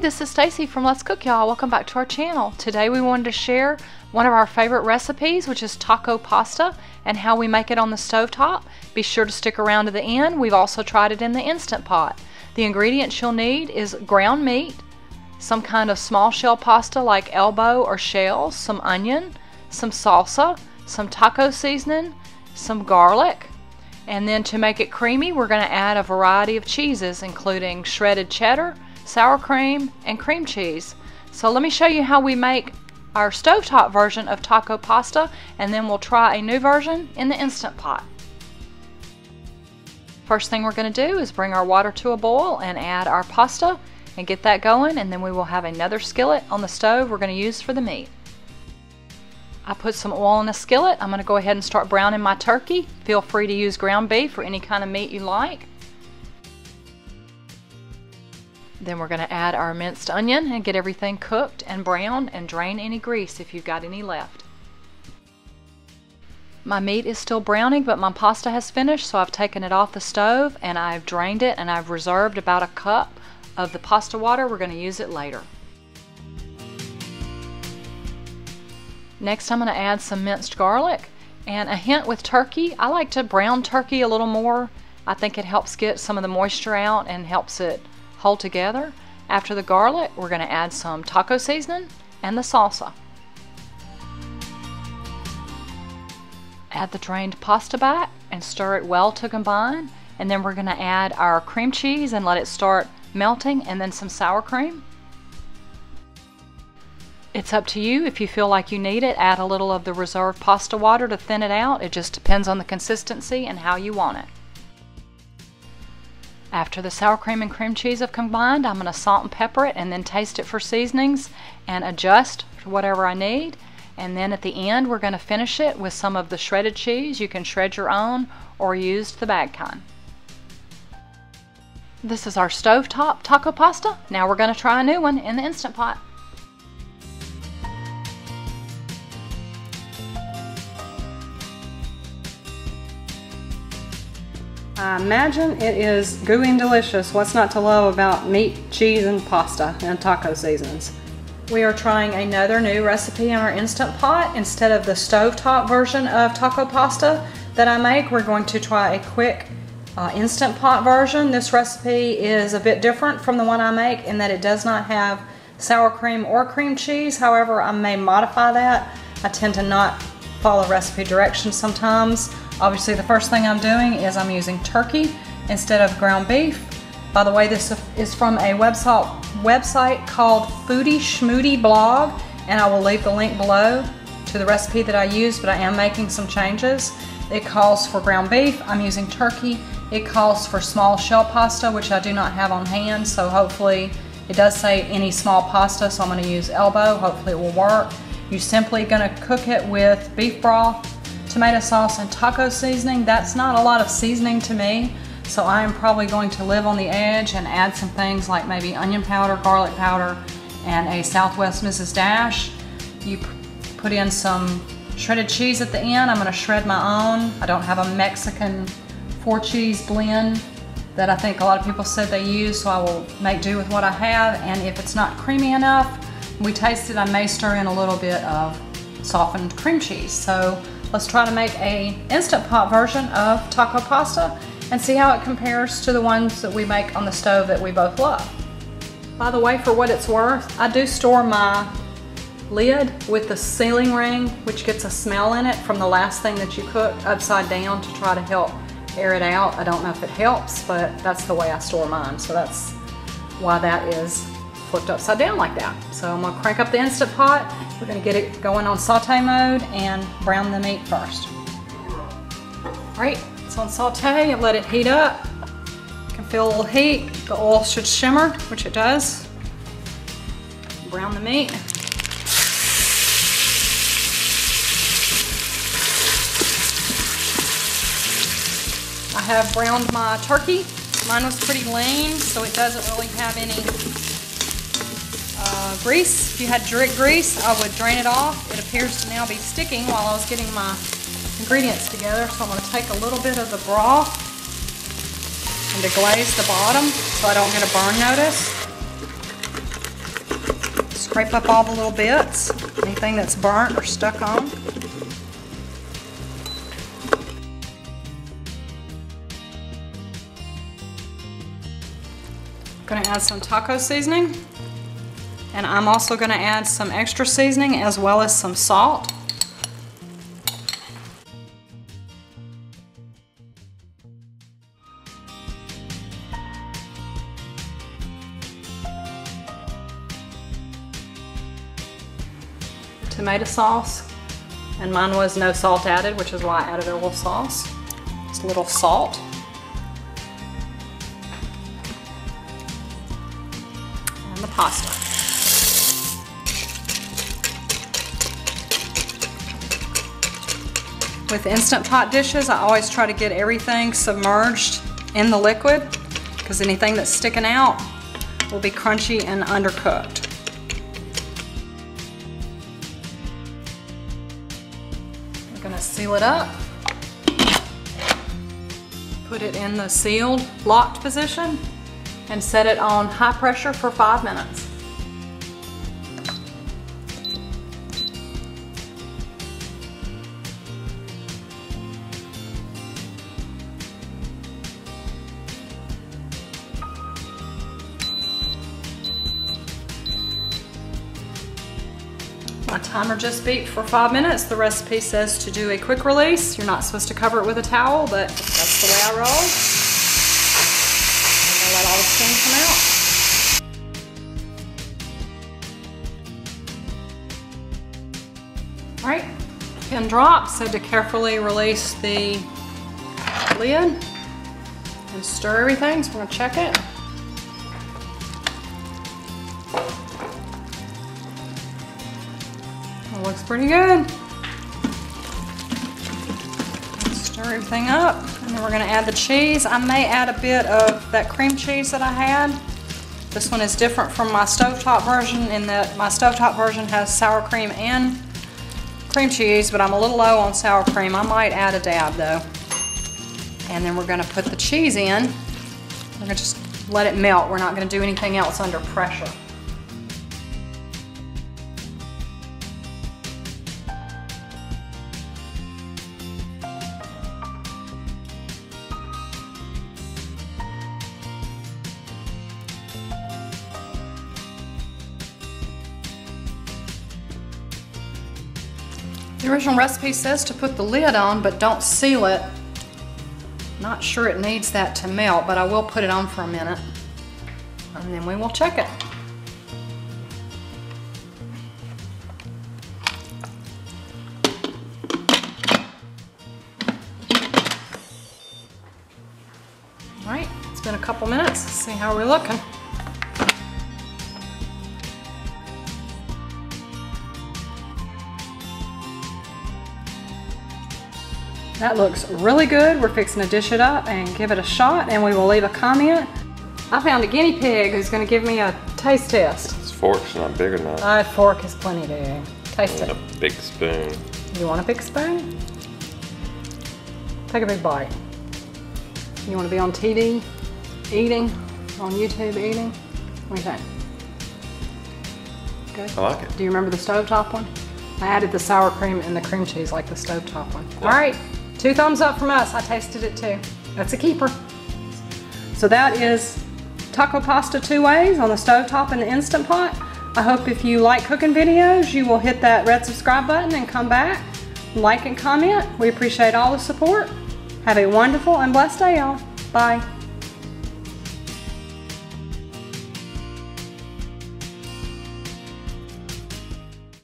this is Stacy from Let's Cook Y'all. Welcome back to our channel. Today we wanted to share one of our favorite recipes, which is taco pasta, and how we make it on the stovetop. Be sure to stick around to the end. We've also tried it in the Instant Pot. The ingredients you'll need is ground meat, some kind of small shell pasta like elbow or shells, some onion, some salsa, some taco seasoning, some garlic, and then to make it creamy we're going to add a variety of cheeses including shredded cheddar, sour cream, and cream cheese. So let me show you how we make our stovetop version of taco pasta, and then we'll try a new version in the Instant Pot. First thing we're going to do is bring our water to a boil and add our pasta and get that going, and then we will have another skillet on the stove we're going to use for the meat. I put some oil in a skillet. I'm going to go ahead and start browning my turkey. Feel free to use ground beef or any kind of meat you like. Then we're going to add our minced onion and get everything cooked and browned, and drain any grease if you've got any left. My meat is still browning, but my pasta has finished, so I've taken it off the stove and I've drained it, and I've reserved about a cup of the pasta water. We're going to use it later. Next I'm going to add some minced garlic and a hint with turkey. I like to brown turkey a little more. I think it helps get some of the moisture out and helps it hold together. After the garlic, we're going to add some taco seasoning and the salsa. Add the drained pasta back and stir it well to combine, and then we're going to add our cream cheese and let it start melting, and then some sour cream. It's up to you. If you feel like you need it, add a little of the reserved pasta water to thin it out. It just depends on the consistency and how you want it. After the sour cream and cream cheese have combined, I'm going to salt and pepper it and then taste it for seasonings and adjust for whatever I need. And then at the end we're going to finish it with some of the shredded cheese. You can shred your own or use the bag kind. This is our stovetop taco pasta. Now we're going to try a new one in the Instant Pot. I imagine it is gooey and delicious. What's not to love about meat, cheese, and pasta and taco seasonings? We are trying another new recipe in our Instant Pot. Instead of the stovetop version of taco pasta that I make, we're going to try a quick Instant Pot version. This recipe is a bit different from the one I make in that it does not have sour cream or cream cheese. However, I may modify that. I tend to not follow recipe directions sometimes. Obviously, the first thing I'm doing is I'm using turkey instead of ground beef. By the way, this is from a website called Foodie Schmoodie Blog, and I will leave the link below to the recipe that I used, but I am making some changes. It calls for ground beef. I'm using turkey. It calls for small shell pasta, which I do not have on hand, so hopefully it does say any small pasta, so I'm going to use elbow. Hopefully it will work. You're simply going to cook it with beef broth, tomato sauce, and taco seasoning. That's not a lot of seasoning to me, so I am probably going to live on the edge and add some things like maybe onion powder, garlic powder, and a Southwest Mrs. Dash. You put in some shredded cheese at the end. I'm going to shred my own. I don't have a Mexican 4-cheese blend that I think a lot of people said they use, so I will make do with what I have, and if it's not creamy enough, when we taste it, I may stir in a little bit of softened cream cheese. So let's try to make a Instant Pot version of taco pasta and see how it compares to the ones that we make on the stove that we both love. By the way, for what it's worth, I do store my lid with the sealing ring, which gets a smell in it from the last thing that you cooked, upside down to try to help air it out. I don't know if it helps, but that's the way I store mine. So that's why that is flipped upside down like that. So I'm going to crank up the Instant Pot. We're going to get it going on saute mode and brown the meat first. All right, it's on saute and let it heat up. You can feel a little heat. The oil should shimmer, which it does. Brown the meat. I have browned my turkey. Mine was pretty lean, so it doesn't really have any grease. If you had grease, I would drain it off. It appears to now be sticking while I was getting my ingredients together, so I'm going to take a little bit of the broth and to glaze the bottom so I don't get a burn notice. Scrape up all the little bits, anything that's burnt or stuck on. Going to add some taco seasoning, and I'm also going to add some extra seasoning as well as some salt. Tomato sauce, and mine was no salt added, which is why I added a little sauce. Just a little salt. And the pasta. With Instant Pot dishes, I always try to get everything submerged in the liquid, because anything that's sticking out will be crunchy and undercooked. Gonna seal it up, put it in the sealed, locked position, and set it on high pressure for 5 minutes. My timer just beeped for 5 minutes. The recipe says to do a quick release. You're not supposed to cover it with a towel, but that's the way I roll. I'm gonna let all the steam come out. All right, pin drop. Said to carefully release the lid and stir everything, so we're gonna check it. Looks pretty good. Stir everything up, and then we're going to add the cheese. I may add a bit of that cream cheese that I had. This one is different from my stovetop version in that my stovetop version has sour cream and cream cheese, but I'm a little low on sour cream. I might add a dab though. And then we're going to put the cheese in. We're going to just let it melt. We're not going to do anything else under pressure. The original recipe says to put the lid on, but don't seal it. Not sure it needs that to melt, but I will put it on for a minute, and then we will check it. All right, it's been a couple minutes. Let's see how we're looking. That looks really good. We're fixing to dish it up and give it a shot, and we will leave a comment. I found a guinea pig who's going to give me a taste test. This fork's not big enough. A fork is plenty big. Taste it. A big spoon. You want a big spoon? Take a big bite. You want to be on TV eating? On YouTube eating? What do you think? Good? I like it. Do you remember the stovetop one? I added the sour cream and the cream cheese like the stovetop one. Yeah. All right, 2 thumbs up from us. I tasted it too. That's a keeper. So that is taco pasta 2 ways on the stovetop and the Instant Pot. I hope if you like cooking videos, you will hit that red subscribe button and come back, like and comment. We appreciate all the support. Have a wonderful and blessed day, y'all. Bye.